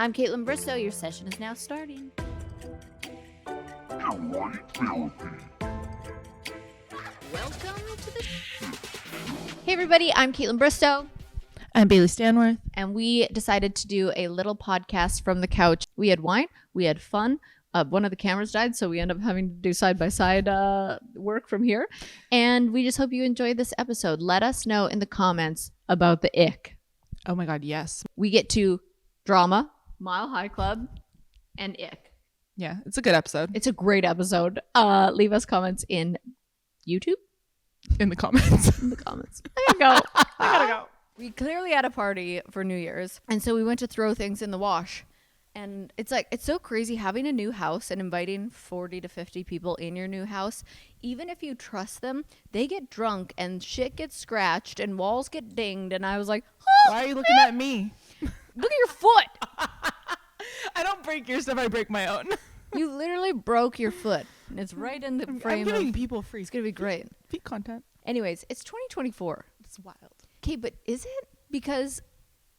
I'm Kaitlyn Bristowe. Your session is now starting. Welcome to the Hey everybody, I'm Kaitlyn Bristowe. I'm Bailey Stanworth. And we decided to do a little podcast from the couch. We had wine, we had fun. One of the cameras died, so we end up having to do side-by-side work from here. And we just hope you enjoy this episode. Let us know in the comments about the ick. Oh my God, yes. We get to drama, Mile High Club, and ick. Yeah, it's a good episode. It's a great episode. Leave us comments in YouTube. In the comments. In the comments. There you go. I gotta go. We clearly had a party for New Year's, and so we went to throw things in the wash. And it's like, it's so crazy having a new house and inviting 40 to 50 people in your new house. Even if you trust them, they get drunk and shit gets scratched and walls get dinged. And I was like, oh, why are you looking at me? Look at your foot. I don't break your stuff, I break my own. You literally broke your foot. And it's right in the frame. I'm giving people free. It's going to be great. Feet content. Anyways, it's 2024. It's wild. Okay, but is it? Because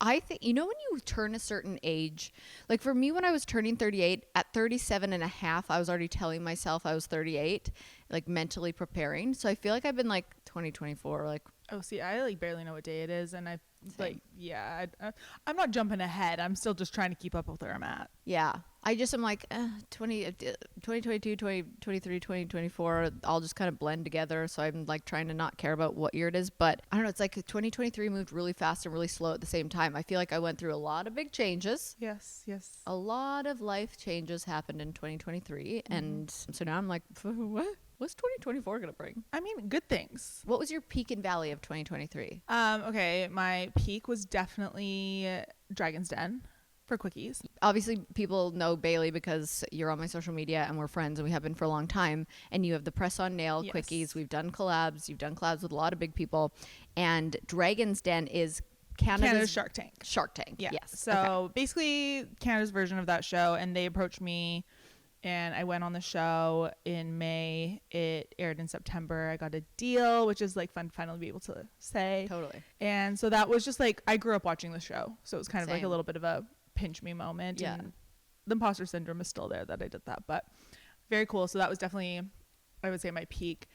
I think, you know, when you turn a certain age, like for me, when I was turning 38, at 37 and a half, I was already telling myself I was 38, like mentally preparing. So I feel like I've been like 2024, like. Oh, see, I like barely know what day it is. And I like, yeah, I'm not jumping ahead. I'm still just trying to keep up with where I'm at. Yeah. I just am like 2022, 2023, 2024, all just kind of blend together. So I'm like trying to not care about what year it is. But I don't know. It's like 2023 moved really fast and really slow at the same time. I feel like I went through a lot of big changes. Yes, yes. A lot of life changes happened in 2023. Mm-hmm. And so now I'm like, what? What's 2024 going to bring? I mean, good things. What was your peak and valley of 2023? Okay, my peak was definitely Dragon's Den for quickies. Obviously, people know Bailey because you're on my social media and we're friends and we have been for a long time. And you have the Press On Nail quickies. We've done collabs. You've done collabs with a lot of big people. And Dragon's Den is Canada's Shark Tank. Shark Tank, yeah. Yes. So basically Canada's version of that show. And they approached me. And I went on the show in May. It aired in September. I got a deal, which is like fun to finally be able to say. Totally. And so that was just like, I grew up watching the show. So it was kind of like a little bit of a pinch me moment. Yeah. And the imposter syndrome is still there that I did that. But very cool. So that was definitely, I would say, my peak.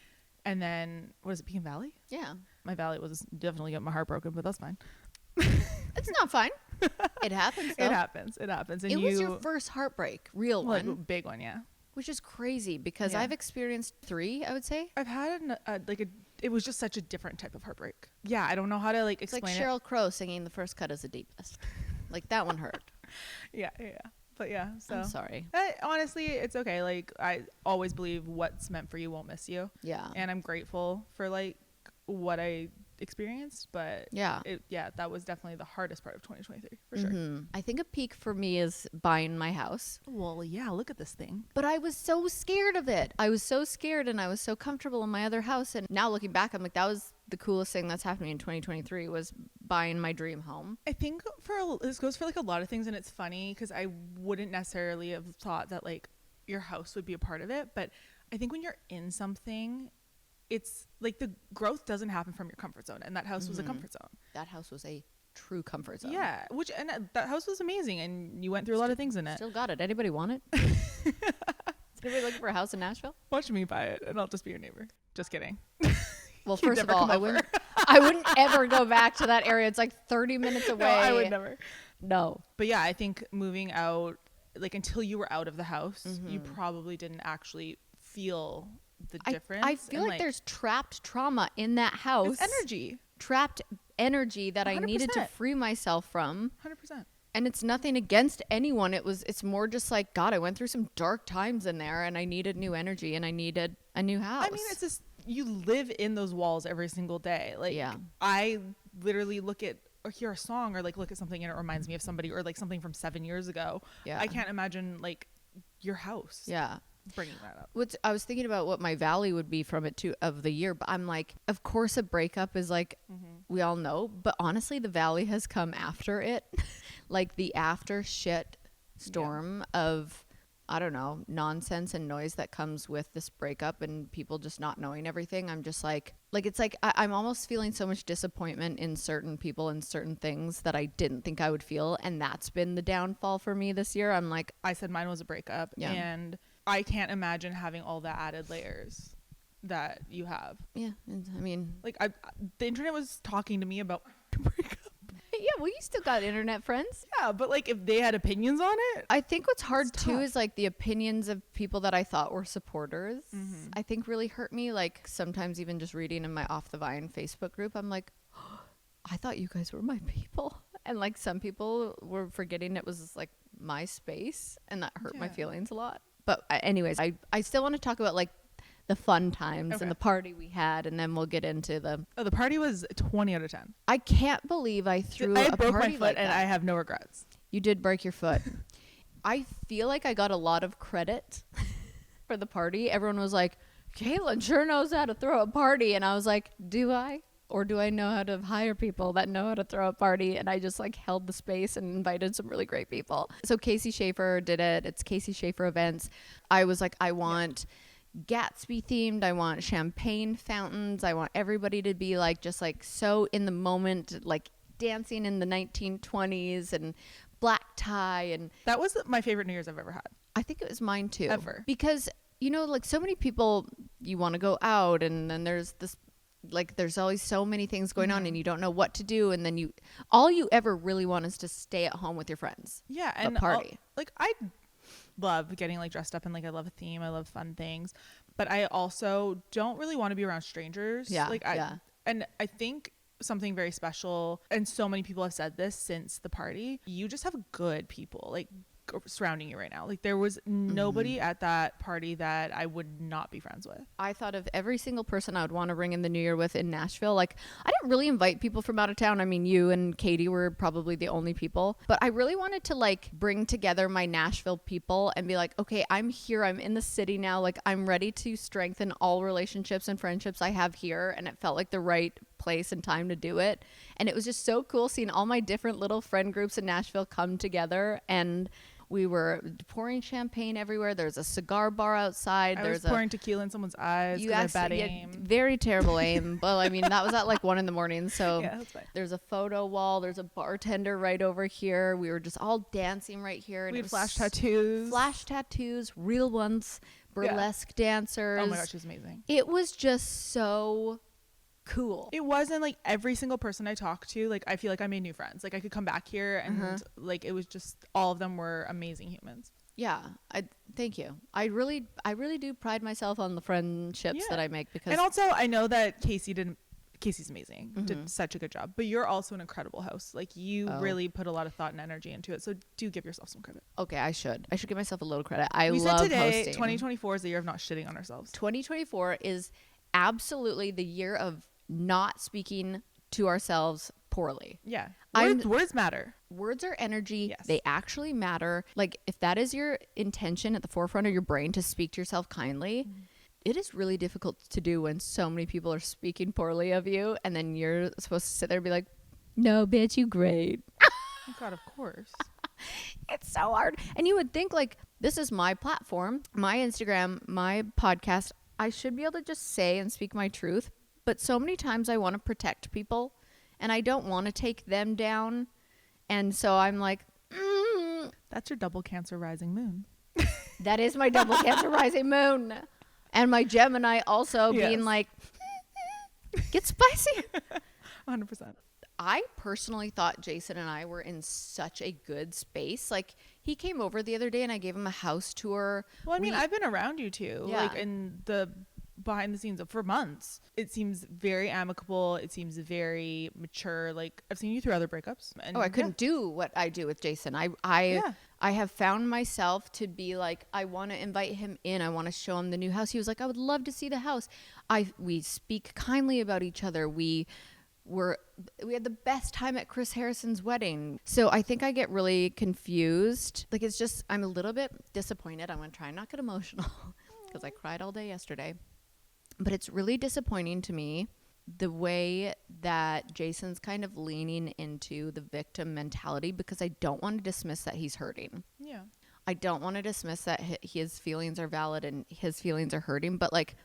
And then, what is it, Peak and Valley? Yeah. My valley was definitely getting my heart broken, but that's fine. It's not fine. It happens, though. It happens. And it was your first heartbreak, real one. Like, big one, yeah. Which is crazy because I've experienced 3, I would say. I've had it was just such a different type of heartbreak. Yeah, I don't know how to like explain it. It's like Sheryl Crow singing The First Cut is the Deepest. Like that one hurt. Yeah. But yeah, so. I'm sorry. Honestly, it's okay. Like I always believe what's meant for you won't miss you. Yeah. And I'm grateful for like what I experienced, but that was definitely the hardest part of 2023 for sure. I think a peak for me is buying my house. Well, yeah, look at this thing. But I was so scared of it. I was so scared and I was so comfortable in my other house. And now looking back, I'm like, that was the coolest thing that's happened in 2023 was buying my dream home. I think this goes for like a lot of things, and it's funny because I wouldn't necessarily have thought that like your house would be a part of it, but I think when you're in something, it's like the growth doesn't happen from your comfort zone, and that house was a comfort zone. That house was a true comfort zone. Yeah, that house was amazing, and you went through a lot of things in it. Still got it. Anybody want it? Is anybody looking for a house in Nashville? Watch me buy it, and I'll just be your neighbor. Just kidding. Well, first of all, I wouldn't ever go back to that area. It's like 30 minutes away. No, I would never. No. But yeah, I think moving out, like until you were out of the house, you probably didn't actually feel the difference. I feel like there's trapped trauma in that house. It's energy. Trapped energy that 100%. I needed to free myself from. 100%. And it's nothing against anyone. It's more just like, God, I went through some dark times in there and I needed new energy and I needed a new house. I mean, it's just, you live in those walls every single day. Like, I literally look at or hear a song or like look at something and it reminds me of somebody or like something from 7 years ago. Yeah. I can't imagine like your house. Yeah. Bringing that up. I was thinking about what my valley would be from it of the year, but I'm like, of course a breakup is like, we all know, but honestly the valley has come after it. Like the after shit storm of I don't know, nonsense and noise that comes with this breakup and people just not knowing everything. I'm just like it's like I'm almost feeling so much disappointment in certain people and certain things that I didn't think I would feel. And that's been the downfall for me this year. I'm like, I said mine was a breakup, and I can't imagine having all the added layers that you have. Yeah. I mean, like the internet was talking to me about breakup. Yeah, well, you still got internet friends. Yeah, but like if they had opinions on it, I think what's hard too is like the opinions of people that I thought were supporters. I think really hurt me. Like sometimes even just reading in my Off the Vine Facebook group, I'm like, oh, I thought you guys were my people. And like some people were forgetting it was like my space, and that hurt my feelings a lot. But anyways, I still want to talk about like the fun times and the party we had, and then we'll get into the party was 20 out of 10. I can't believe I broke my foot like and that. I have no regrets. You did break your foot. I feel like I got a lot of credit for the party. Everyone was like, Kaitlyn sure knows how to throw a party, and I was like, do I? Or do I know how to hire people that know how to throw a party? And I just like held the space and invited some really great people. So Casey Schaefer did it. It's Casey Schaefer Events. I was like, I want Gatsby-themed. I want champagne fountains. I want everybody to be like just like so in the moment, like dancing in the 1920s and black tie. And that was my favorite New Year's I've ever had. I think it was mine too. Ever. Because, you know, like so many people, you want to go out, and then there's this, like there's always so many things going on and you don't know what to do. And then all you ever really want is to stay at home with your friends. Yeah. And party. I love getting like dressed up, and like I love a theme. I love fun things, but I also don't really want to be around strangers. Yeah. Like and I think something very special, and so many people have said this since the party, you just have good people like surrounding you right now. Like there was nobody at that party that I would not be friends with. I thought of every single person I would want to ring in the new year with in Nashville. Like I didn't really invite people from out of town. I mean, you and Katie were probably the only people, but I really wanted to like bring together my Nashville people and be like, okay, I'm here. I'm in the city now. Like I'm ready to strengthen all relationships and friendships I have here. And it felt like the right place and time to do it. And it was just so cool seeing all my different little friend groups in Nashville come together, and we were pouring champagne everywhere. There's a cigar bar outside. I was pouring tequila in someone's eyes. You had bad aim. Very terrible aim. Well, I mean, that was at like 1 a.m. So yeah, that's fine. There's a photo wall. There's a bartender right over here. We were just all dancing right here. And we had flash tattoos. Flash tattoos, real ones, burlesque dancers. Oh my gosh, it was amazing. It was just so cool. It wasn't like every single person I talked to, like I feel like I made new friends. Like I could come back here and like it was just all of them were amazing humans. Yeah, thank you. I really do pride myself on the friendships that I make, because and also I know that Casey's amazing, did such a good job, but you're also an incredible host. Like you really put a lot of thought and energy into it, so do give yourself some credit. Okay, I should give myself a little credit. We love said today hosting. 2024 is the year of not shitting on ourselves. 2024 is absolutely the year of not speaking to ourselves poorly. Yeah. Words matter. Words are energy. Yes. They actually matter. Like if that is your intention at the forefront of your brain, to speak to yourself kindly, it is really difficult to do when so many people are speaking poorly of you, and then you're supposed to sit there and be like, no, bitch, you great. Oh God, of course. It's so hard. And you would think like, this is my platform, my Instagram, my podcast. I should be able to just say and speak my truth. But so many times I want to protect people, and I don't want to take them down. And so I'm like, That's your double Cancer rising moon. That is my double Cancer rising moon. And my Gemini also being like, get spicy. 100%. I personally thought Jason and I were in such a good space. Like he came over the other day and I gave him a house tour. Well, I mean, I've been around you too. Yeah. Like in the behind the scenes for months. It seems very amicable. It seems very mature. Like I've seen you through other breakups. And I couldn't do what I do with Jason. I have found myself to be like, I want to invite him in. I want to show him the new house. He was like, I would love to see the house. We speak kindly about each other. We had the best time at Chris Harrison's wedding. So I think I get really confused. Like it's just, I'm a little bit disappointed. I'm going to try and not get emotional because I cried all day yesterday. But it's really disappointing to me the way that Jason's kind of leaning into the victim mentality, because I don't want to dismiss that he's hurting. Yeah. I don't want to dismiss that his feelings are valid and his feelings are hurting, but like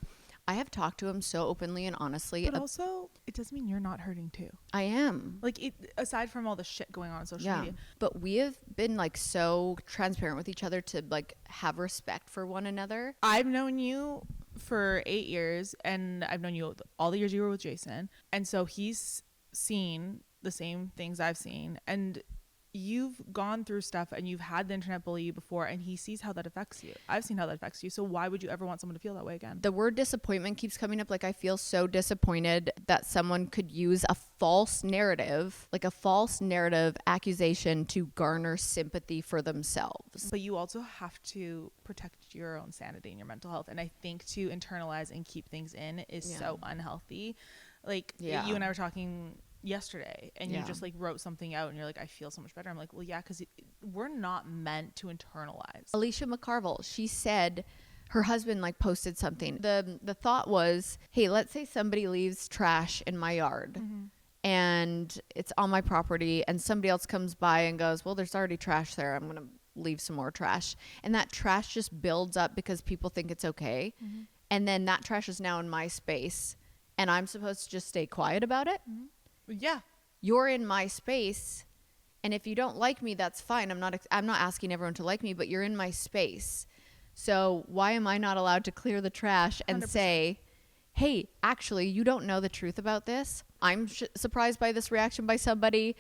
I have talked to him so openly and honestly. But also, it doesn't mean you're not hurting too. I am. Like, aside from all the shit going on social media. But we have been like so transparent with each other to like have respect for one another. I've known you for 8 years, and I've known you all the years you were with Jason. And so he's seen the same things I've seen. And you've gone through stuff and you've had the internet bully you before, and he sees how that affects you. I've seen how that affects you. So why would you ever want someone to feel that way again? The word disappointment keeps coming up. Like, I feel so disappointed that someone could use a false narrative, like a false narrative accusation, to garner sympathy for themselves. But you also have to protect your own sanity and your mental health. And I think to internalize and keep things in is so unhealthy. Like, you and I were talking yesterday, and you just like wrote something out and you're like, I feel so much better. I'm like, well, yeah, because we're not meant to internalize. Alicia McCarville, she said her husband like posted something. The thought was, hey, let's say somebody leaves trash in my yard and it's on my property, and somebody else comes by and goes, well, there's already trash there, I'm gonna leave some more trash, and that trash just builds up because people think it's okay, and then that trash is now in my space and I'm supposed to just stay quiet about it. Yeah. You're in my space, and if you don't like me, that's fine. I'm not asking everyone to like me, but you're in my space. So why am I not allowed to clear the trash and 100%. say, hey, actually, you don't know the truth about this. I'm surprised by this reaction by somebody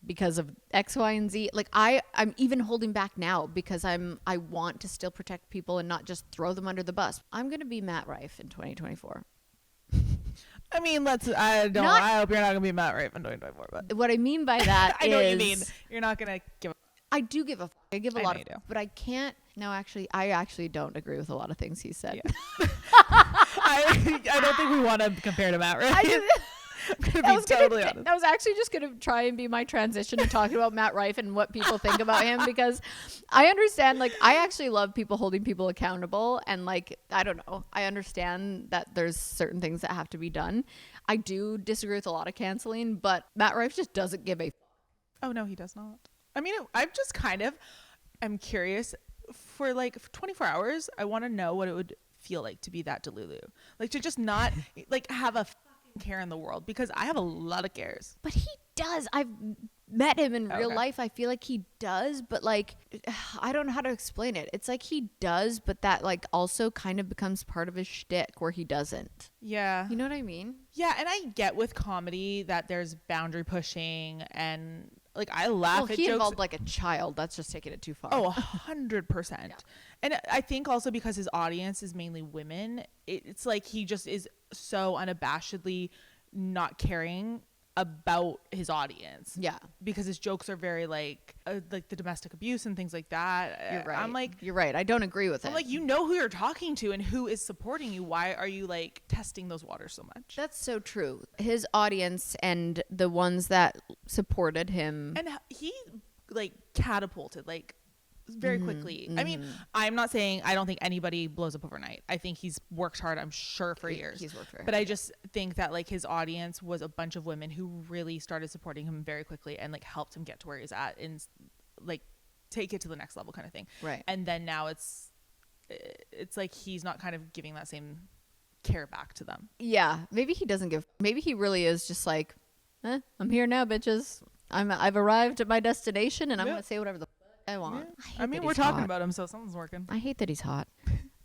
because of X, Y, and Z. Like, I'm even holding back now because I want to still protect people and not just throw them under the bus. I'm going to be Matt Rife in 2024. I mean, I hope you're not going to be Matt Rife in 2024. But what I mean by that I know what you mean. You're not going to give a I do give a I give a lot of, do. but I can't. No, actually, I actually don't agree with a lot of things he said. Yeah. I don't think we want to compare to Matt Rife. I was actually just going to try and be my transition to talking about Matt Rife and what people think about him, because I understand, like, I actually love people holding people accountable, and like, I don't know, I understand that there's certain things that have to be done. I do disagree with a lot of canceling, but Matt Rife just doesn't give a Oh no, he does not. I mean, I'm curious for like 24 hours. I want to know what it would feel like to be that Delulu, like to just not like have a care in the world, because I have a lot of cares. But he does. I've met him in real life. I feel like he does, but like, I don't know how to explain it. It's like he does, but that like also kind of becomes part of his shtick where he doesn't. Yeah. You know what I mean? Yeah, and I get with comedy that there's boundary pushing, and like I laugh at he jokes. involved like a child. That's just taking it too far. Oh, 100%. Yeah. And I think also because his audience is mainly women, it's like he just is so unabashedly not caring about his audience. Yeah. Because his jokes are very like the domestic abuse and things like that. You're right. I'm like, you're right. I don't agree with it. I'm like, you know who you're talking to and who is supporting you. Why are you like testing those waters so much? That's so true. His audience and the ones that supported him. And he like catapulted like very quickly. I mean, I'm not saying I don't think anybody blows up overnight. I think he's worked hard, I'm sure, for years. He's worked very hard. But I just think that like his audience was a bunch of women who really started supporting him very quickly and like helped him get to where he's at and like take it to the next level kind of thing. Right. And then now it's like he's not kind of giving that same care back to them. Yeah. Maybe he doesn't give. Maybe he really is just like, I'm here now, bitches. I've arrived at my destination, and I'm going to say whatever the I want. Yeah. I mean, we're talking about him, so something's working. I hate that he's hot.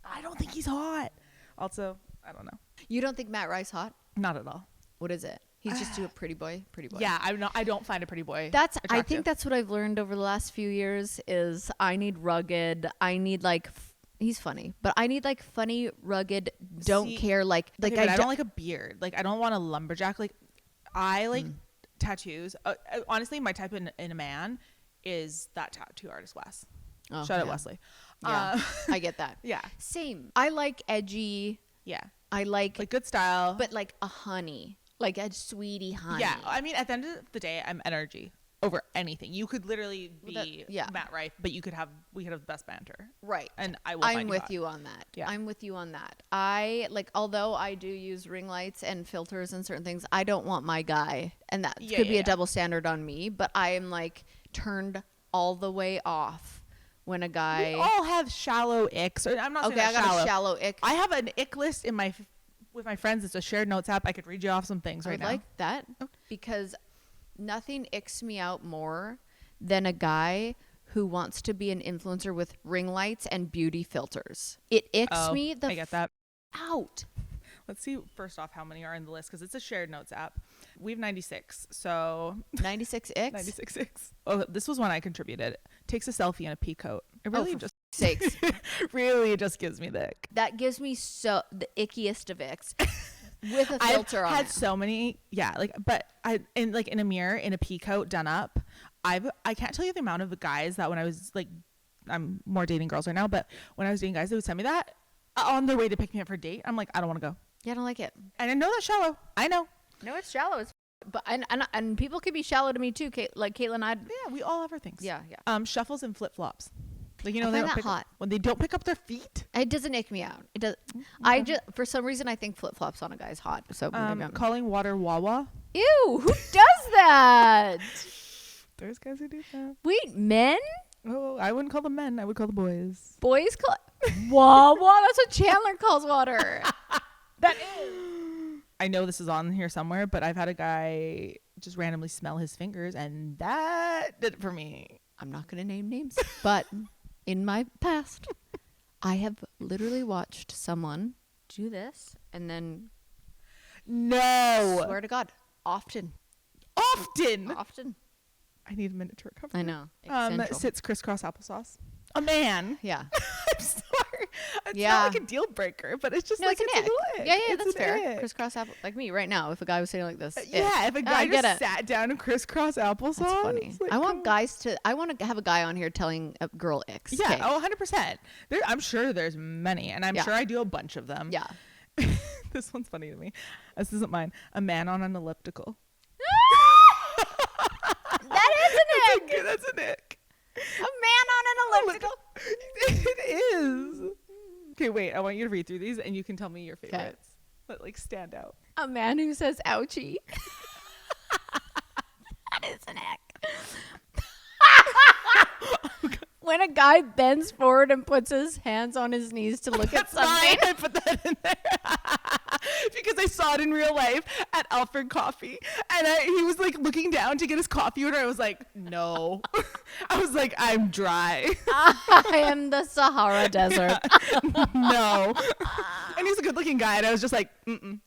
I don't think he's hot. Also, I don't know. You don't think Matt Rice's hot? Not at all. What is it? He's just a pretty boy. Pretty boy. Yeah, I don't find a pretty boy. I think that's what I've learned over the last few years is I need rugged. I need like he's funny, but I need like funny, rugged. Don't care like okay, I don't like a beard. Like I don't want a lumberjack. Like I like tattoos. Honestly, my type in a man is that tattoo artist Wes. Shout out Wesley. Yeah, I get that. Yeah, same. I like edgy. Yeah, I like good style, but like a honey, like a sweetie honey. Yeah, I mean, at the end of the day, I'm energy over anything. You could literally be Matt Rife, but we could have the best banter. Right. And I'm with you on that. Yeah. I'm with you on that. I like, although I do use ring lights and filters and certain things, I don't want my guy, and that could be a double standard on me, but I am like turned all the way off when a guy. We all have shallow icks. Or I'm not saying I got shallow. a shallow ick. I have an ick list with my friends. It's a shared notes app. I could read you off some things right now. I like that because nothing icks me out more than a guy who wants to be an influencer with ring lights and beauty filters. It icks me I get that out. Let's see first off how many are in the list because it's a shared notes app. We have 96. So 96 icks? 96 icks. Oh, this was one I contributed. Takes a selfie in a pea coat. It really just sakes. really just gives me the ick. That gives me the ickiest of icks. With a filter on it. I've had so many, but in a mirror in a pea coat done up. I can't tell you the amount of guys that when I was like, I'm more dating girls right now, but when I was dating guys, they would send me that on their way to pick me up for a date. I'm like, I don't want to go. Yeah, I don't like it. And I know that's shallow. I know. No, it's shallow. But and people can be shallow to me too. Like Kaitlyn, yeah, we all have our things. Yeah. Shuffles and flip flops. Like, I find that hot. When they don't pick up their feet. It doesn't ick me out. It does. I just, for some reason, I think flip flops on a guy is hot. So calling water Wawa. Ew, who does that? There's guys who do that. Wait, men? Oh, I wouldn't call them men. I would call the boys. Boys call Wawa? That's what Chandler calls water. That is. I know this is on here somewhere, but I've had a guy just randomly smell his fingers, and that did it for me. I'm not going to name names, but in my past, I have literally watched someone do this and then. No. Swear to God. Often. I need a minute to recover. I know. Sits crisscross applesauce. A man. Yeah. I'm sorry. It's not like a deal breaker, but it's just it's an ick. Yeah, that's fair. Crisscross apple, like me right now. If a guy was sitting like this, if a guy just sat down and crisscross applesauce. That's funny. Like, I want to have a guy on here telling a girl icks. Yeah. Okay. 100%. I'm sure there's many, and I'm sure I do a bunch of them. Yeah. This one's funny to me. This isn't mine. A man on an elliptical. That is an ick. That's an ick. A man on an elliptical. It is. Okay, wait. I want you to read through these, and you can tell me your favorites that stand out. A man who says "ouchie." That is an ick. When a guy bends forward and puts his hands on his knees to look at something. I put that in there because I saw it in real life at Alfred Coffee, and he was like looking down to get his coffee order. I was like, no. I was like, I'm dry. I am the Sahara Desert. No. And he's a good-looking guy, and I was just like, mm-mm.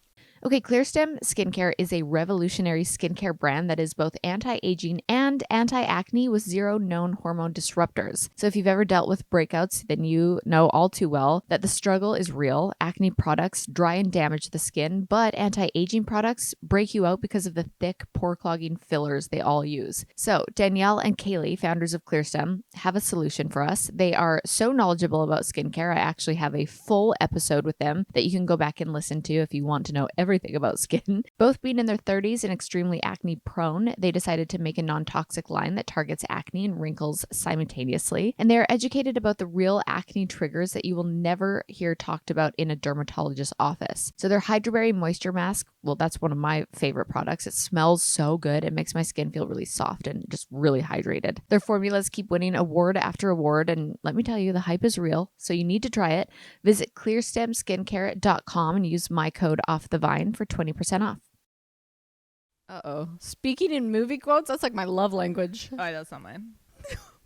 Okay, ClearStem Skincare is a revolutionary skincare brand that is both anti-aging and anti-acne with zero known hormone disruptors. So if you've ever dealt with breakouts, then you know all too well that the struggle is real. Acne products dry and damage the skin, but anti-aging products break you out because of the thick, pore-clogging fillers they all use. So Danielle and Kaylee, founders of ClearStem, have a solution for us. They are so knowledgeable about skincare. I actually have a full episode with them that you can go back and listen to if you want to know everything about skin. Both being in their 30s and extremely acne prone, they decided to make a non-toxic line that targets acne and wrinkles simultaneously. And they are educated about the real acne triggers that you will never hear talked about in a dermatologist's office. So their Hydroberry Moisture Mask, well, that's one of my favorite products. It smells so good. It makes my skin feel really soft and just really hydrated. Their formulas keep winning award after award. And let me tell you, the hype is real. So you need to try it. Visit clearstemskincare.com and use my code OFFTHEVINE for 20% off. Uh-oh. Speaking in movie quotes, that's like my love language. Oh, that's not mine.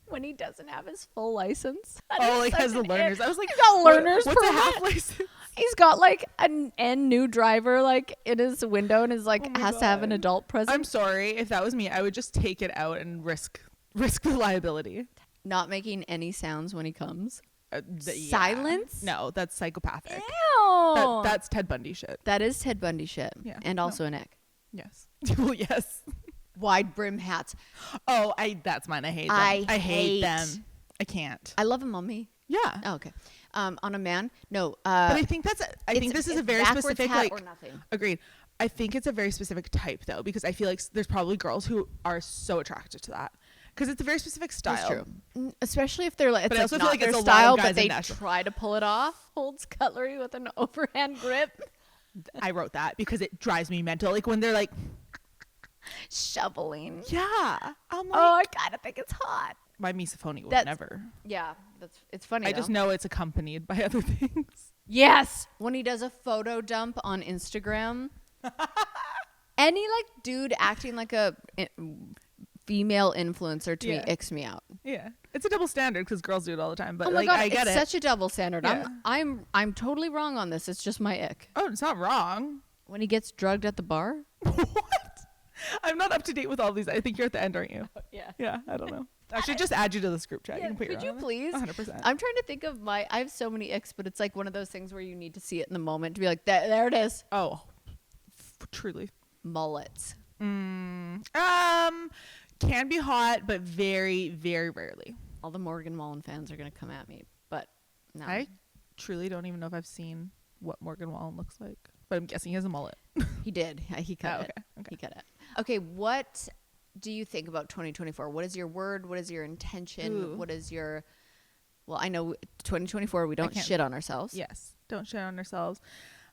When he doesn't have his full license. Like has the learners. I was like, he's got learner's what's permit? A half license? He's got like an new driver like in his window and is like has to have an adult present. I'm sorry. If that was me, I would just take it out and risk the liability. Not making any sounds when he comes. Silence? No, that's psychopathic. Ew. That's Ted Bundy shit. That is Ted Bundy shit. Yeah. And also an ick. Yes. Well, yes. Wide brim hats. Oh, that's mine. I hate them. I hate them. I can't. I love them on me. Yeah. Oh, okay. On a man? No. But I think this is a very specific hat or nothing. Agreed. I think it's a very specific type though, because I feel like there's probably girls who are so attracted to that. Because it's a very specific style. That's true. Especially if they're like, it's but I also like feel not like their it's style, a lot of guys but they natural. try to pull it off. Holds cutlery with an overhand grip. I wrote that because it drives me mental. Like when they're like shoveling. Yeah. I'm like, oh, I kind of think it's hot. my misophonia would That's- never. Yeah, it's funny. I just know it's accompanied by other things. Yes, when he does a photo dump on Instagram, any like dude acting like a female influencer to me icks me out. Yeah, it's a double standard because girls do it all the time. But Oh my like, God, I get it's it. such a double standard. Yeah. I'm totally wrong on this. It's just my ick. Oh, it's not wrong. When he gets drugged at the bar. What? I'm not up to date with all these. I think you're at the end, aren't you? Yeah. Yeah, I don't know. I should just add you to this group chat. Yeah, You can put could you your own. please? 100%. I'm trying to think of I have so many icks, but it's like one of those things where you need to see it in the moment to be like, there it is. Oh, truly. Mullets. Can be hot, but very, very rarely. All the Morgan Wallen fans are going to come at me, but no. I truly don't even know if I've seen what Morgan Wallen looks like, but I'm guessing he has a mullet. He did. He cut it. Okay. He cut it. Okay, what do you think about 2024? What is your word? What is your intention? Ooh. What is your... Well, I know 2024, we don't shit on ourselves. Yes, don't shit on ourselves.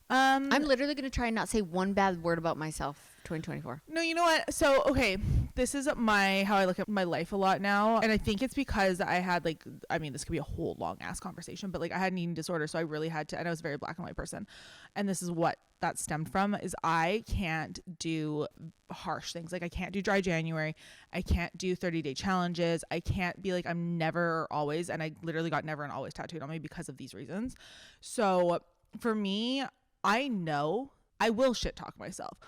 I'm literally going to try and not say one bad word about myself 2024. No, you know what? So, okay, this is how I look at my life a lot now. And I think it's because I had this could be a whole long ass conversation, but like I had an eating disorder. So I really had to, and I was a very black and white person. And this is what that stemmed from is I can't do harsh things. Like I can't do dry January. I can't do 30-day challenges. I can't be like, I'm never or always. And I literally got never and always tattooed on me because of these reasons. So for me, I know I will shit talk myself,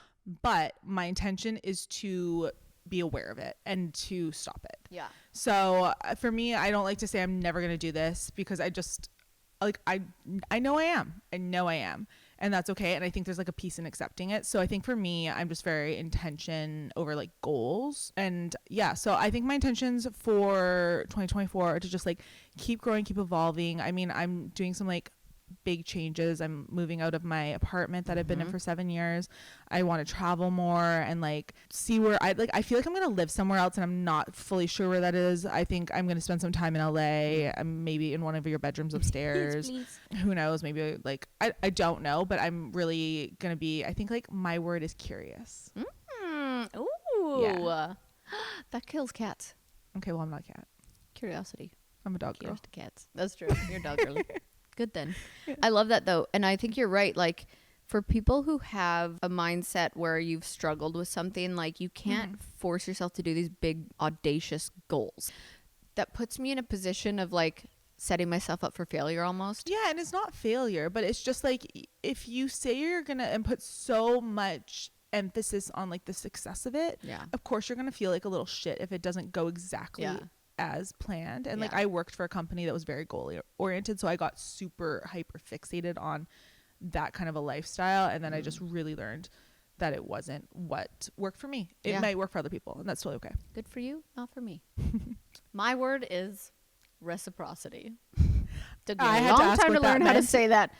but my intention is to be aware of it and to stop it. Yeah. So for me, I don't like to say I'm never going to do this because I just like, I know I am. I know I am. And that's okay. And I think there's like a piece in accepting it. So I think for me, I'm just very intention over like goals. And yeah, so I think my intentions for 2024 are to just like keep growing, keep evolving. I mean, I'm doing some like big changes. I'm moving out of my apartment that I've been in for 7 years. I want to travel more and like see where I feel like I'm going to live somewhere else and I'm not fully sure where that is. I think I'm going to spend some time in LA. I'm maybe in one of your bedrooms upstairs. Please. Who knows? Maybe like, I don't know, but I'm really going to be, I think like my word is curious. Ooh. Yeah. That kills cats. Okay. Well, I'm not a cat. Curiosity. I'm a dog girl. Curious to cats. That's true. You're a dog girl. Good then. I love that though. And I think you're right. Like for people who have a mindset where you've struggled with something, like you can't force yourself to do these big audacious goals. That puts me in a position of like setting myself up for failure almost. Yeah. And it's not failure, but it's just like if you say you're going to and put so much emphasis on like the success of it, of course you're going to feel like a little shit if it doesn't go exactly as planned. And like I worked for a company that was very goal oriented, so I got super hyper fixated on that kind of a lifestyle, and then I just really learned that it wasn't what worked for me. It might work for other people, and that's totally okay. Good for you, not for me. My word is reciprocity. Took me a long time to learn how to say that.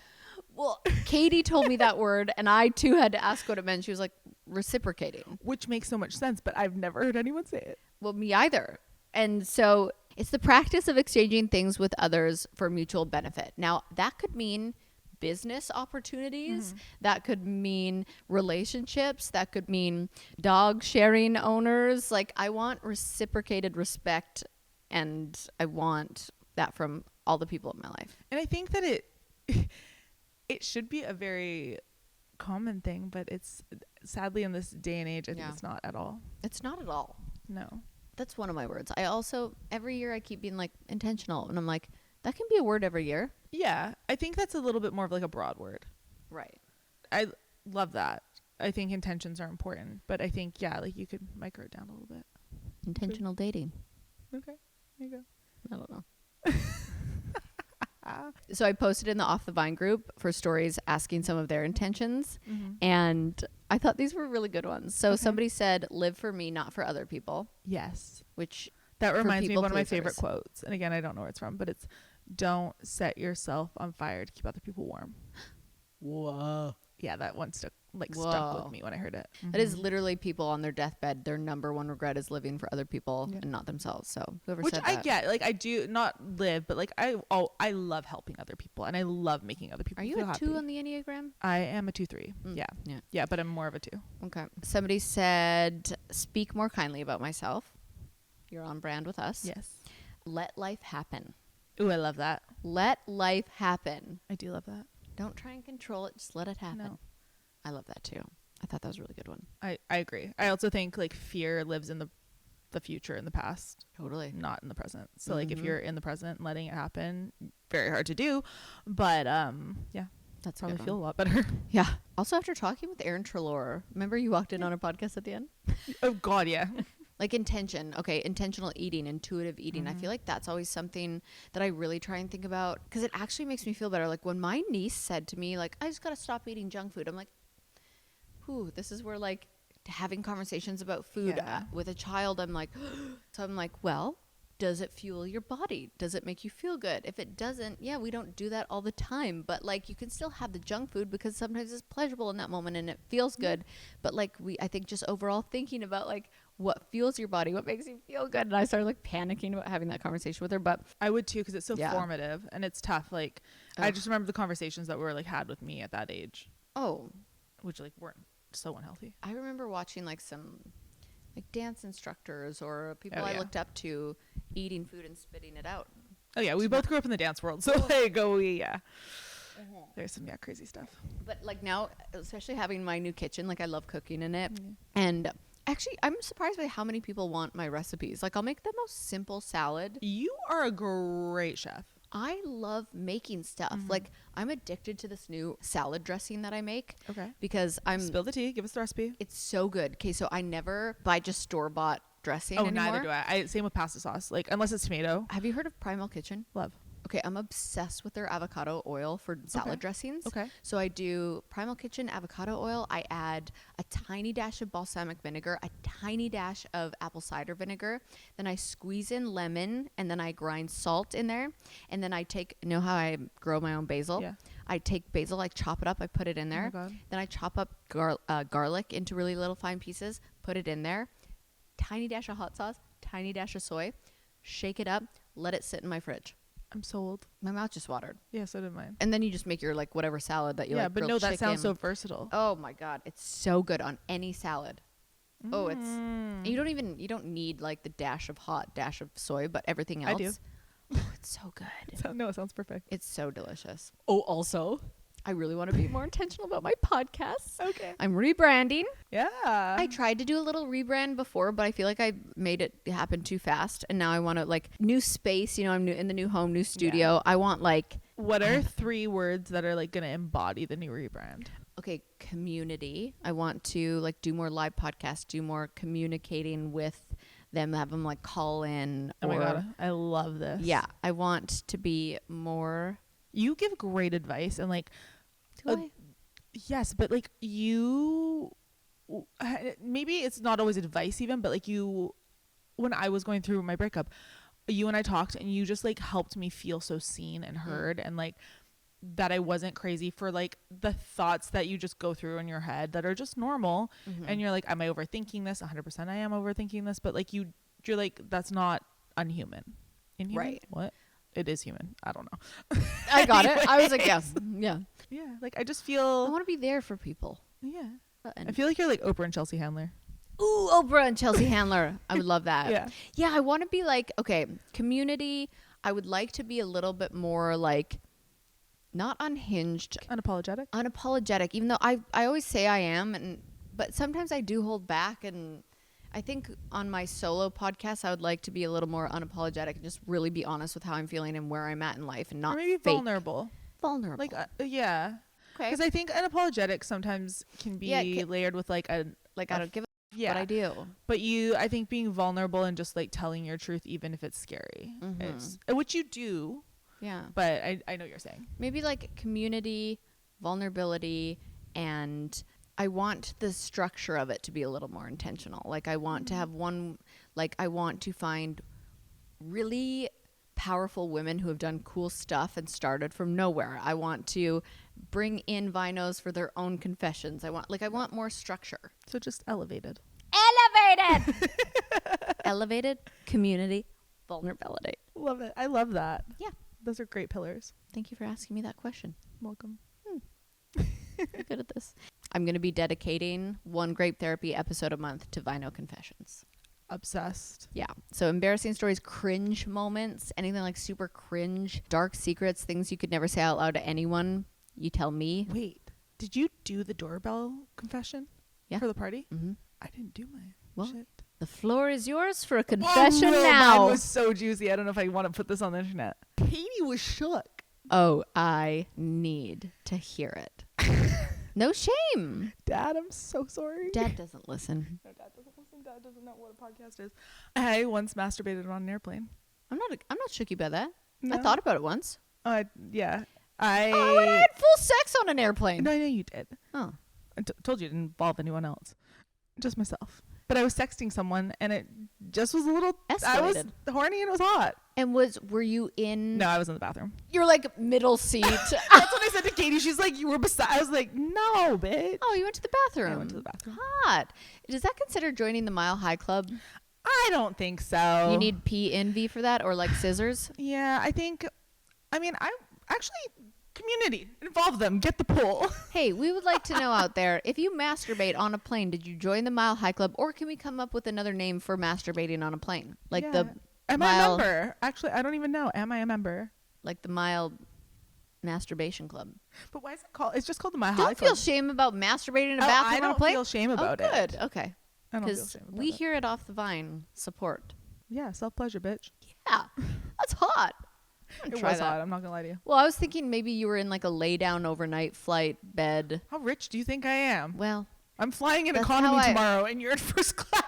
Well, Katie told me that word, and I too had to ask what it meant. She was like, reciprocating, which makes so much sense, but I've never heard anyone say it. Well, me either. And so it's the practice of exchanging things with others for mutual benefit. Now, that could mean business opportunities. That could mean relationships. That could mean dog sharing owners. Like, I want reciprocated respect, and I want that from all the people in my life. And I think that it should be a very common thing, but it's sadly in this day and age, I think it's not at all. It's not at all. No. That's one of my words. I also, every year I keep being like intentional, and I'm like, that can be a word every year. Yeah. I think that's a little bit more of like a broad word. Right. I love that. I think intentions are important, but I think, like you could micro it down a little bit. Intentional dating. Okay. There you go. I don't know. So I posted in the Off the Vine group for stories asking some of their intentions, and I thought these were really good ones. So somebody said, live for me, not for other people. Yes. Which that reminds me of one of my favorite quotes. And again, I don't know where it's from, but it's, don't set yourself on fire to keep other people warm. Whoa. Yeah, that one stuck with me when I heard it. That is literally people on their deathbed. Their number one regret is living for other people and not themselves. So whoever said that. Which I get. Like, I do not live, but like I love helping other people, and I love making other people feel happy. Are you a 2 on the Enneagram? I am a 2-3. Yeah, but I'm more of a 2. Okay. Somebody said, speak more kindly about myself. You're on brand with us. Yes. let life happen. Ooh, I love that. Let life happen. I do love that. Don't try and control it. Just let it happen. No. I love that too. I thought that was a really good one. I agree. I also think like fear lives in the future and the past. Totally. Not in the present. So like if you're in the present and letting it happen, very hard to do. But yeah. That's probably feel a lot better. Yeah. Also, after talking with Aaron Trelaw, remember you walked in on a podcast at the end? Oh God, yeah. Like intention. Okay, intentional eating, intuitive eating. I feel like that's always something that I really try and think about because it actually makes me feel better. Like when my niece said to me, like, I just got to stop eating junk food. I'm like, whew, this is where like having conversations about food with a child, I'm like, so I'm like, well, does it fuel your body? Does it make you feel good? If it doesn't, yeah, we don't do that all the time. But like you can still have the junk food because sometimes it's pleasurable in that moment and it feels good. But like I think just overall thinking about like what fuels your body, what makes you feel good. And I started like panicking about having that conversation with her. But I would too because it's so formative and it's tough. Like I just remember the conversations that were like had with me at that age. Oh. Which like weren't so unhealthy. I remember watching like some like dance instructors or people I looked up to eating food and spitting it out. Oh yeah, we both grew up in the dance world, so like there's some crazy stuff. But like now, especially having my new kitchen, like I love cooking in it, and actually I'm surprised by how many people want my recipes. Like I'll make the most simple salad. You are a great chef. I love making stuff. Like I'm addicted to this new salad dressing that I make. Okay. Because Spill the tea. Give us the recipe. It's so good. Okay, so I never buy just store-bought dressing anymore. Neither do I. Same with pasta sauce. Like unless it's tomato. Have you heard of Primal Kitchen? Love. Okay, I'm obsessed with their avocado oil for salad dressings. Okay. So I do Primal Kitchen avocado oil. I add a tiny dash of balsamic vinegar, a tiny dash of apple cider vinegar. Then I squeeze in lemon, and then I grind salt in there. And then I take, you know how I grow my own basil? Yeah. I take basil, I chop it up, I put it in there. Oh my God. Then I chop up garlic into really little fine pieces, put it in there. Tiny dash of hot sauce, tiny dash of soy. Shake it up, let it sit in my fridge. I'm sold. My mouth just watered. Yeah, so did mine. And then you just make your like whatever salad that you like. Yeah, but no, that sounds so versatile. Oh my God, it's so good on any salad. Oh, it's you don't need like the dash of hot, dash of soy, but everything else. I do. Oh, it's so good. No, it sounds perfect. It's so delicious. Oh, also, I really want to be more intentional about my podcasts. Okay. I'm rebranding. Yeah. I tried to do a little rebrand before, but I feel like I made it happen too fast. And now I want to like new space. You know, I'm new in the new home, new studio. Yeah. I want like. What are 3 words that are like going to embody the new rebrand? Okay. Community. I want to like do more live podcasts, do more communicating with them, have them like call in. Oh my God. I love this. Yeah. I want to be more. You give great advice and like. Do I? Yes, but like you, maybe it's not always advice even, but like you, when I was going through my breakup, you and I talked and you just like helped me feel so seen and heard and like that I wasn't crazy for like the thoughts that you just go through in your head that are just normal. And you're like, am I overthinking this? 100% I am overthinking this, but like you're like, that's not unhuman. Inhuman? Right. What? It is human. I don't know. I got it. I was like, yes. Yeah. Yeah. Like I just feel. I want to be there for people. Yeah. I feel like you're like Oprah and Chelsea Handler. Ooh, Oprah and Chelsea Handler. I would love that. Yeah. Yeah. I want to be like, okay, community. I would like to be a little bit more like not unhinged. Unapologetic. Even though I always say I am. But sometimes I do hold back. And I think on my solo podcast, I would like to be a little more unapologetic and just really be honest with how I'm feeling and where I'm at in life and not or maybe fake. Vulnerable. Like, yeah. Okay. Because I think unapologetic sometimes can be layered with like I don't give a what I do. But I think being vulnerable and just like telling your truth, even if it's scary, which you do. Yeah. But I know what you're saying. Maybe like community, vulnerability, and I want the structure of it to be a little more intentional. Like I want to have I want to find really powerful women who have done cool stuff and started from nowhere. I want to bring in vinos for their own confessions. I want more structure. So just elevated. Elevated, community, vulnerability. Love it. I love that. Yeah. Those are great pillars. Thank you for asking me that question. Welcome. I'm good at this. I'm going to be dedicating one Grape Therapy episode a month to Vino Confessions. Obsessed. Yeah. So embarrassing stories, cringe moments, anything like super cringe, dark secrets, things you could never say out loud to anyone. You tell me. Wait, did you do the doorbell confession for the party? Mm-hmm. I didn't do mine. Well, Shit. the floor is yours for a confession no, now. Mine was so juicy. I don't know if I want to put this on the internet. Katie was shook. Oh, I need to hear it. No shame. Dad, I'm so sorry. Dad doesn't listen. No, Dad doesn't listen. Dad doesn't know what a podcast is. I once masturbated on an airplane. I'm not shook by that. No. I thought about it once. Yeah. I had full sex on an airplane. No, I know you did. Oh. I told you it didn't involve anyone else. Just myself. But I was texting someone and it just was a little escalated. I was horny and it was hot. And were you in? No, I was in the bathroom. You're like middle seat. That's what I said to Katie. She's like, you were beside. I was like, no, bitch. Oh, you went to the bathroom. I went to the bathroom. Hot. Is that considered joining the Mile High Club? I don't think so. You need pee envy for that, or like scissors? Yeah, I actually community. Involve them. Get the pool. Hey, we would like to know out there, if you masturbate on a plane, did you join the Mile High Club, or can we come up with another name for masturbating on a plane? Like Am I a member? Actually, I don't even know. Am I a member? Like the Mile Masturbation Club. But why is it called? It's just called the Mile High Don't Club. feel shame about masturbating in a bathroom on a plane? I don't feel shame about it. Good. Okay. I don't feel Because shame about we it. hear it off the vine. Support. Yeah, self-pleasure, bitch. Yeah. That's hot. It was try that. hot. I'm not going to lie to you. Well, I was thinking maybe you were in like a lay down overnight flight bed. How rich do you think I am? Well, I'm flying in that's economy how tomorrow and you're in first class.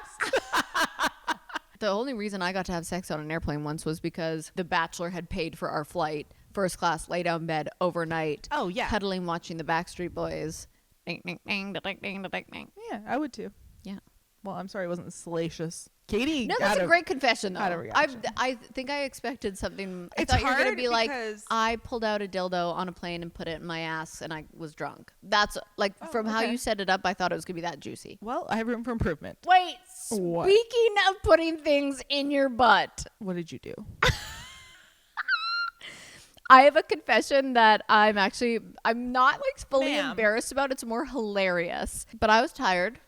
the only reason I got to have sex on an airplane once was because the Bachelor had paid for our flight, first class, lay down bed overnight. Oh, yeah. Cuddling, watching the Backstreet Boys. Ding, ding, ding, ding, ding, ding, ding. Yeah, I would too. Yeah. Well, I'm sorry it wasn't salacious. Katie. No, that's a great confession, though. had a reaction. I think I expected something. I It's thought you were going to hard be like, because- I pulled out a dildo on a plane and put it in my ass and I was drunk. That's like, from how okay. you set it up, I thought it was going to be that juicy. Well, I have room for improvement. Wait, What? speaking of putting things in your butt, What did you do? I have a confession that I'm not like fully Ma'am. embarrassed about. It's more hilarious. But I was tired.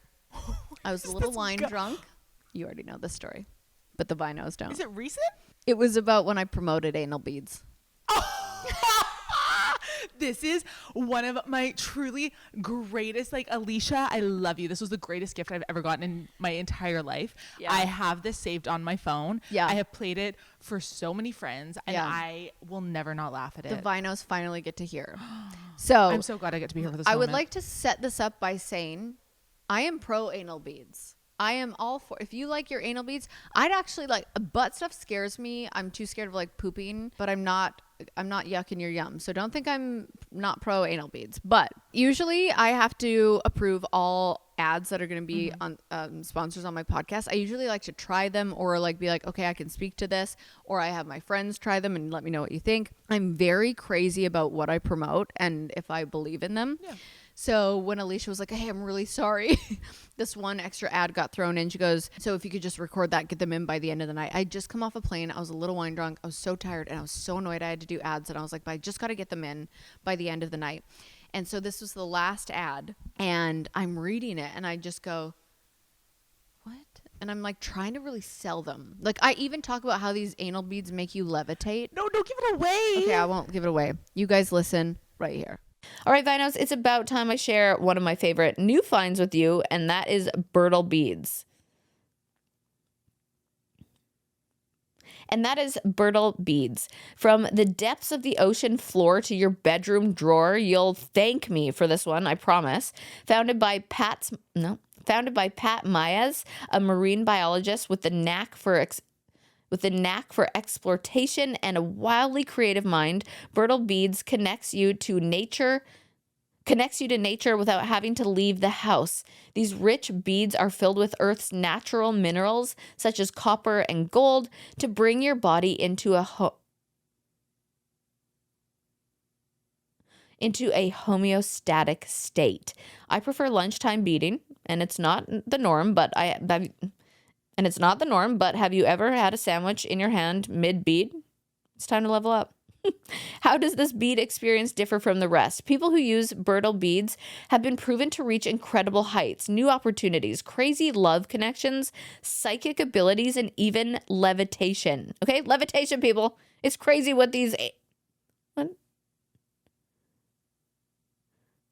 I was a little this wine go? drunk. You already know the story, but the vinos don't. Is it recent? It was about when I promoted anal beads. This is one of my truly greatest, like, Alicia, I love you. This was the greatest gift I've ever gotten in my entire life. Yeah. I have this saved on my phone. Yeah. I have played it for so many friends, and Yeah. I will never not laugh at The it. vinos finally get to hear. So I'm so glad I get to be here for this I would moment. like to set this up by saying I am pro anal beads. I am all for, if you like your anal beads, I'd actually like, butt stuff scares me. I'm too scared of like pooping, but I'm not yucking your yum. So don't think I'm not pro anal beads, but usually I have to approve all ads that are going to be on sponsors on my podcast. I usually like to try them or like be like, okay, I can speak to this, or I have my friends try them and let me know what you think. I'm very crazy about what I promote and if I believe in them. Yeah. So when Alicia was like, hey, I'm really sorry, this one extra ad got thrown in. She goes, so if you could just record that, get them in by the end of the night. I just come off a plane. I was a little wine drunk. I was so tired and I was so annoyed I had to do ads. And I was like, but I just got to get them in by the end of the night. And so this was the last ad and I'm reading it and I just go, what? And I'm like trying to really sell them. Like I even talk about how these anal beads make you levitate. No, don't give it away. Okay, I won't give it away. You guys listen right here. All right, Vinos, it's about time I share one of my favorite new finds with you, and that is Bristowe beads. And that is Bristowe beads. From the depths of the ocean floor to your bedroom drawer, you'll thank me for this one, I promise. Founded by Pat Myers, a marine biologist with the knack for exploitation and a wildly creative mind, Bristowe beads connects you to nature without having to leave the house. These rich beads are filled with Earth's natural minerals, such as copper and gold, to bring your body into a homeostatic state. I prefer lunchtime beading, and it's not the norm, but have you ever had a sandwich in your hand mid-bead? It's time to level up. How does this bead experience differ from the rest? People who use Bristowe beads have been proven to reach incredible heights, new opportunities, crazy love connections, psychic abilities, and even levitation. Okay, levitation, people. It's crazy what these... What?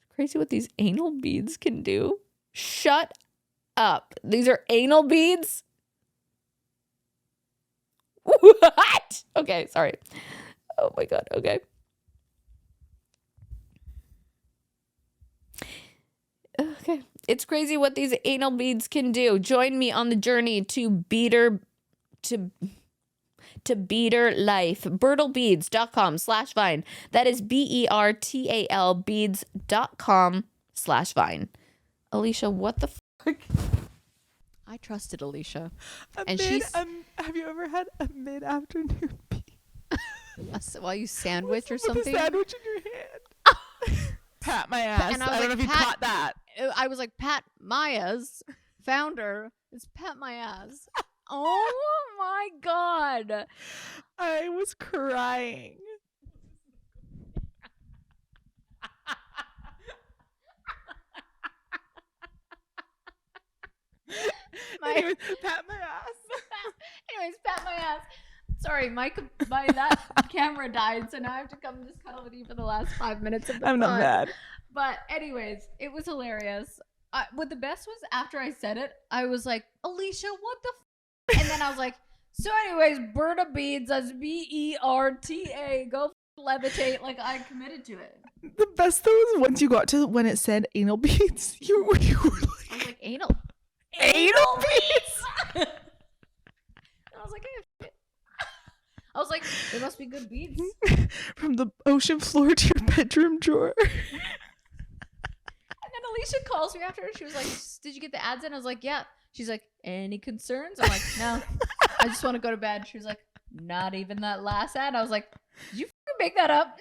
It's crazy what these anal beads can do. Shut up. These are anal beads? What? Okay, sorry. Oh my God. Okay. Okay. It's crazy what these anal beads can do. Join me on the journey to beater life. BristoweBeads.com/Vine. That is BERTAL beads.com/Vine. Alicia, what the fuck? I trusted Alicia. Have you ever had a mid-afternoon pee? While you sandwich or With something? a sandwich in your hand. Pat my ass. And I don't know if you caught that. I was like, Pat Maya's founder is Pat my ass. Oh my God. I was crying. Anyways, pat my ass. Anyways, pat my ass. Sorry, that camera died, so now I have to come just cuddle with you for the last 5 minutes of the I'm not mad. But anyways, it was hilarious. What the best was after I said it, I was like, Alicia, what the and then I was like, so anyways, Bristowe Beads, that's BERTA, go levitate, like I committed to it. The best though was once you got to when it said anal beads, you were I was like, anal beads. I was like, hey. I was like, there must be good beads. From the ocean floor to your bedroom drawer. And then Alicia calls me after. She was like, did you get the ads in? I was like, yeah. She's like, any concerns? I'm like, no. I just want to go to bed. She was like, not even that last ad. I was like, did you fucking make that up?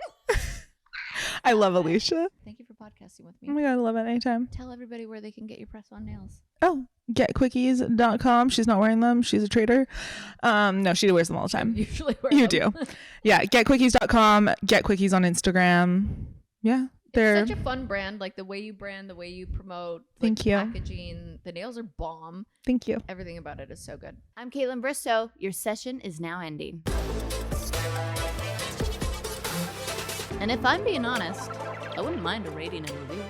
I love Alicia. Thank you for podcasting with Oh me. my God, I love it anytime. Tell everybody where they can get your press-on nails. Oh, getquickies.com. She's not wearing them. She's a traitor. No, she wears them all the time. Usually wear You them. do. Yeah, getquickies.com. Get Quickies on Instagram. Yeah, they're It's such a fun brand. Like the way you brand, the way you promote. Like, Thank you. Packaging. The nails are bomb. Thank you. Everything about it is so good. I'm Kaitlyn Bristowe. Your session is now ending. And if I'm being honest, I wouldn't mind a rating and review.